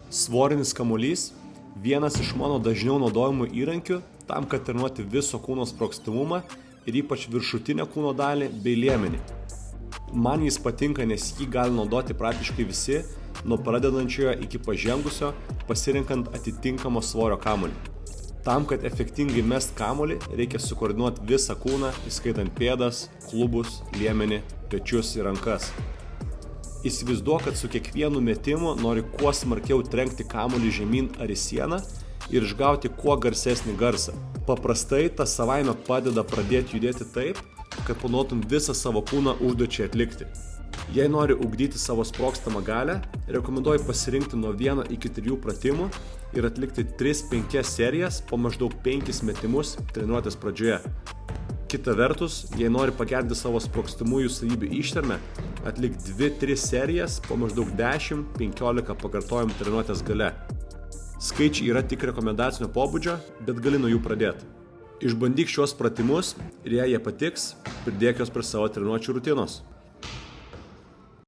Svorinis kamuolys – vienas iš mano dažniau naudojamų įrankių tam, kad treniruoti viso kūno sprogstamumą ir ypač viršutinę kūno dalį bei liemenį. Man jis patinka, nes jį gali naudoti praktiškai visi, nuo pradedančiojo iki pažengusio, pasirinkant atitinkamo svorio kamuolį. Tam, kad efektingai mest kamuolį, reikia sukoordinuoti visą kūną, įskaitant pėdas, klubus, liemenį, pečius ir rankas. Įsivaizduok, kad su kiekvienu metimu nori kuo smarkiau trenkti kamuolį žemyn ar į sieną ir išgauti kuo garsesnį garsą. Paprastai tas savaime padeda pradėti judėti taip, kad panaudotum visą savo kūną užduočiai atlikti. Jei nori ugdyti savo sprogstamą galią, rekomenduoju pasirinkti nuo 1 iki 3 pratimų ir atlikti 3-5 serijas po maždaug 5 metimus treniruotės pradžioje. Kita vertus, jei nori pagerinti savo sprogstamųjų savybių ištvermę, atlik 2-3 serijas po maždaug 10-15 pakartojimų treniruotės gale. Skaičiai yra tik rekomendacinio pobūdžio, bet gali nuo jų pradėti. Išbandyk šios pratimus ir jei jie patiks, pridėk juos prie savo treniruočių rutinos.